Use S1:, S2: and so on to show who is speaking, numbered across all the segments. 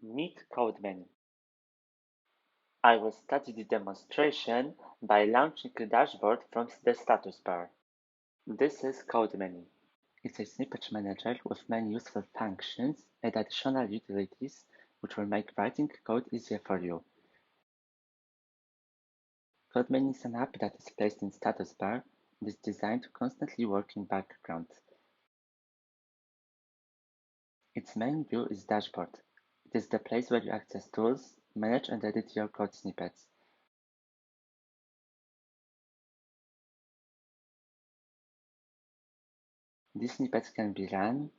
S1: Meet CodeMenu. I will start the demonstration by launching a dashboard from the status bar. This is CodeMenu. It's a snippet manager with many useful functions and additional utilities which will make writing code easier for you. CodeMenu is an app that is placed in status bar and is designed to constantly work in background. Its main view is Dashboard. It is the place where you access tools, manage and edit your code snippets. These snippets can be run,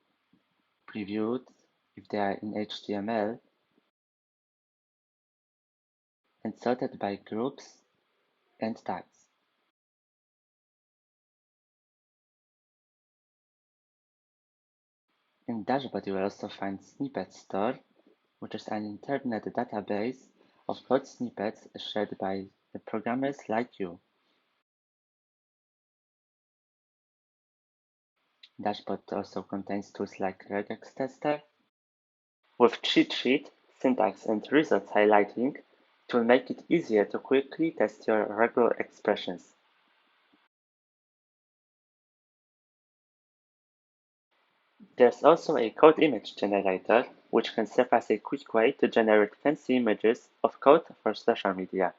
S1: previewed if they are in HTML, and sorted by groups and tags. In Dashboard, you will also find Snippet Store, which is an internet database of code snippets shared by the programmers like you. Dashboard also contains tools like regex tester, with cheat sheet, syntax, and results highlighting to make it easier to quickly test your regular expressions. There's also a code image generator, which can serve as a quick way to generate fancy images of code for social media.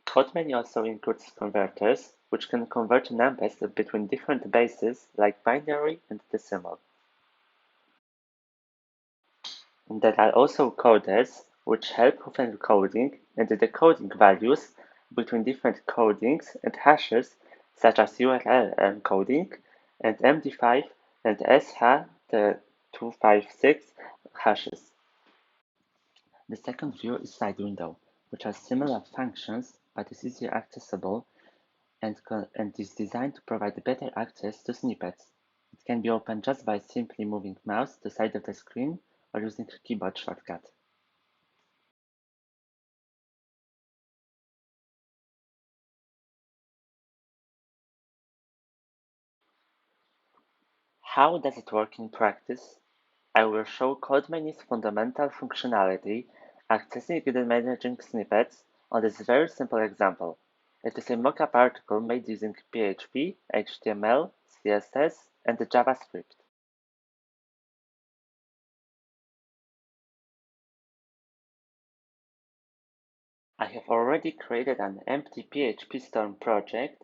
S1: CodeMenu also includes converters, which can convert numbers between different bases like binary and decimal. And there are also coders, which help with encoding and decoding values between different codings and hashes, such as URL encoding and MD5 and SH256 hashes. The second view is Side Window, which has similar functions but is easier accessible and is designed to provide better access to snippets. It can be opened just by simply moving mouse to the side of the screen or using a keyboard shortcut. How does it work in practice? I will show CodeMenu's fundamental functionality, accessing and managing snippets on this very simple example. It is a mockup article made using PHP, HTML, CSS, and JavaScript. I have already created an empty PHP Storm project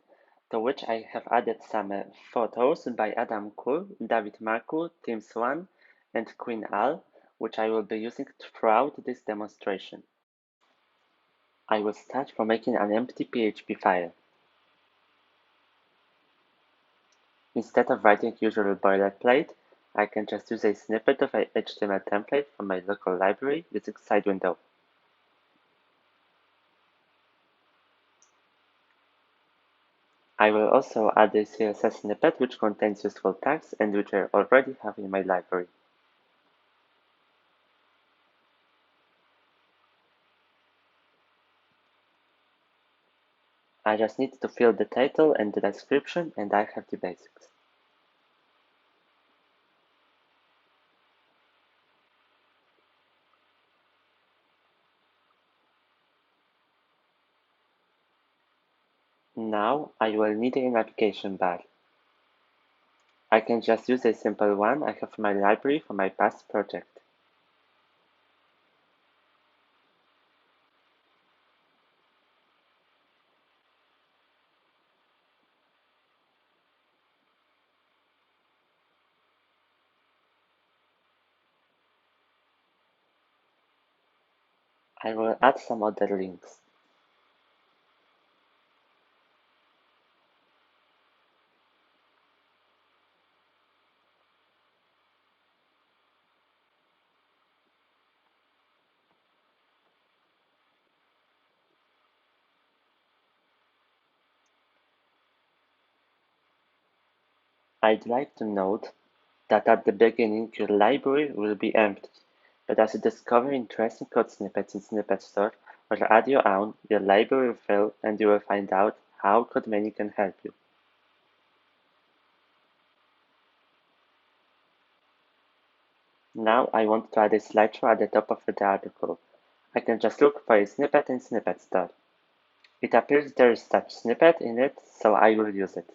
S1: to which I have added some photos by Adam Kuhl, David Marku, Teams One, and Queen Al, which I will be using throughout this demonstration. I will start from making an empty PHP file. Instead of writing usual boilerplate, I can just use a snippet of a HTML template from my local library using side window. I will also add a CSS snippet which contains useful tags and which I already have in my library. I just need to fill the title and the description, and I have the basics. Now I will need a navigation bar. I can just use a simple one I have in my library for my past project. I will add some other links. I'd like to note that at the beginning your library will be empty, But as you discover interesting code snippets in Snippet Store, or add your own, your library will fill and you will find out how CodeMenu can help you. Now I want to add a slideshow at the top of the article. I can just look for a snippet in Snippet Store. It appears there is such snippet in it, so I will use it.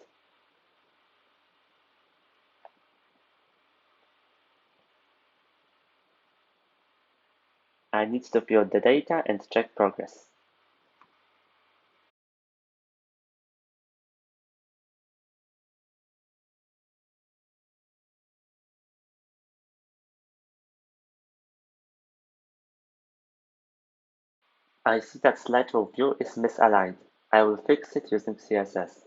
S1: I need to view the data and check progress. I see that slideshow view is misaligned. I will fix it using CSS.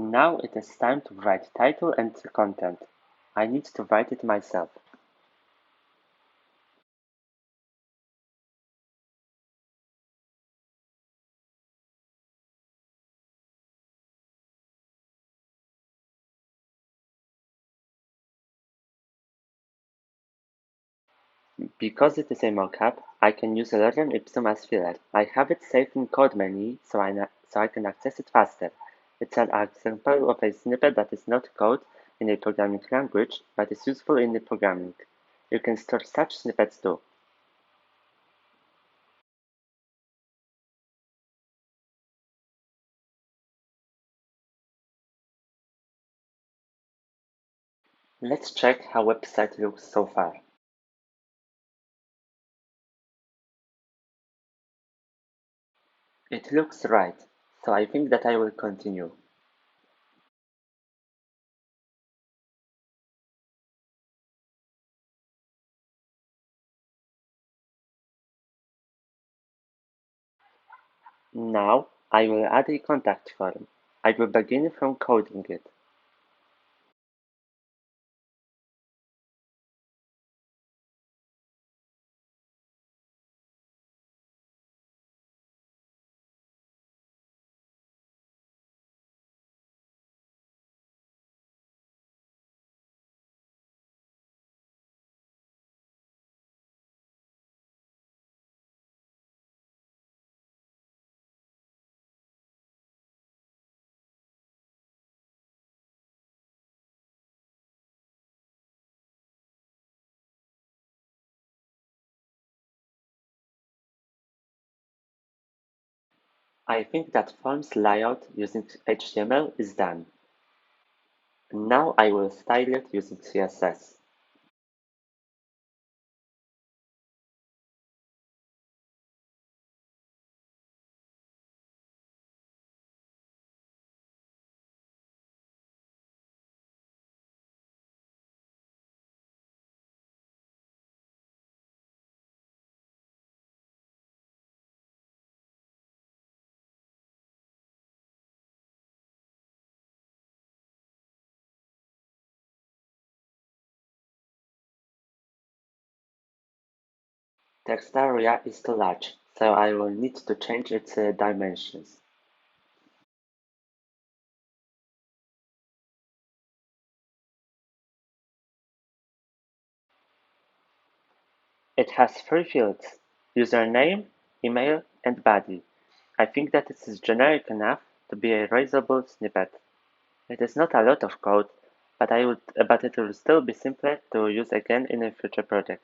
S1: Now it is time to write title and content. I need to write it myself. Because it is a mockup, I can use a lorem ipsum as filler. I have it saved in CodeMenu so I can access it faster. It's an example of a snippet that is not code in a programming language, but is useful in the programming. You can store such snippets too. Let's check how website looks so far. It looks right, so I think that I will continue. Now, I will add a contact form. I will begin from coding it. I think that form's layout using HTML is done. Now I will style it using CSS. Text area is too large, so I will need to change its dimensions. It has three fields: username, email, and body. I think that it is generic enough to be a reusable snippet. It is not a lot of code, but it will still be simpler to use again in a future project.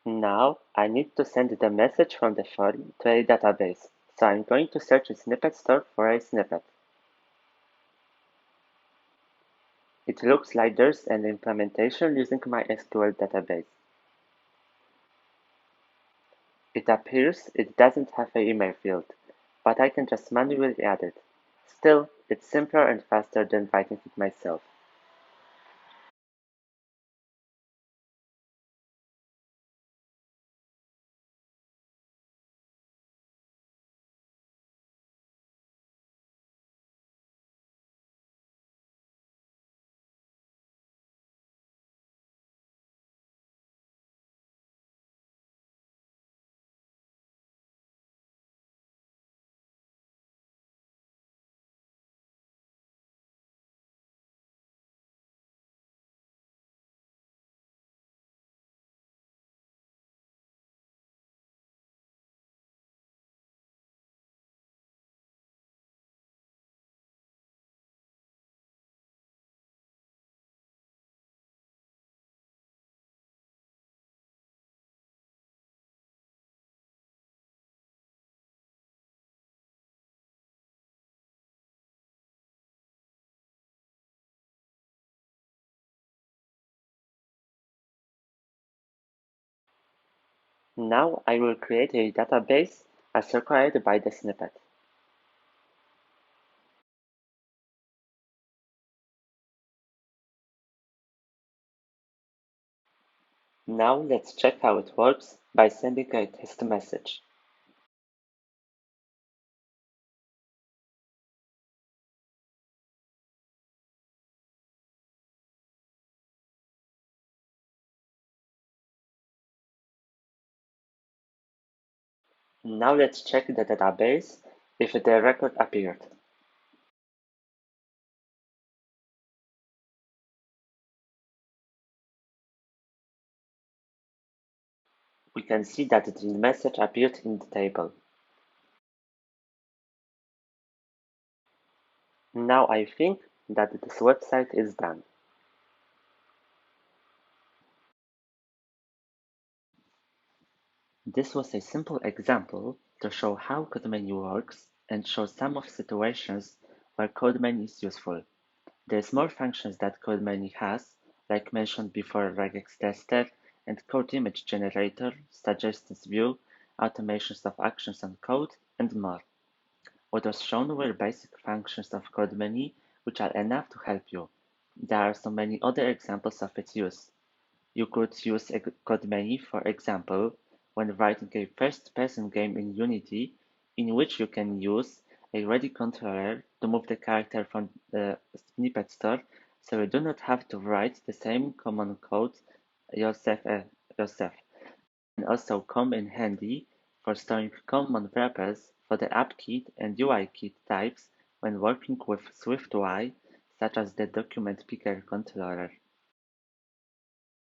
S1: Now I need to send the message from the phone to a database, so I'm going to search a snippet store for a snippet. It looks like there's an implementation using my SQL database. It appears it doesn't have an email field, but I can just manually add it. Still, it's simpler and faster than writing it myself. Now I will create a database as required by the snippet. Now let's check how it works by sending a test message. Now let's check the database if the record appeared. We can see that the message appeared in the table. Now I think that this website is done. This was a simple example to show how CodeMenu works and show some of situations where CodeMenu is useful. There's more functions that CodeMenu has, like mentioned before regex tester and code image generator, suggestions view, automations of actions on code, and more. What was shown were basic functions of CodeMenu, which are enough to help you. There are so many other examples of its use. You could use a CodeMenu, for example, when writing a first-person game in Unity, in which you can use a ready controller to move the character from the snippet store, so you do not have to write the same common code yourself. And also come in handy for storing common wrappers for the AppKit and UIKit types when working with SwiftUI, such as the document picker controller.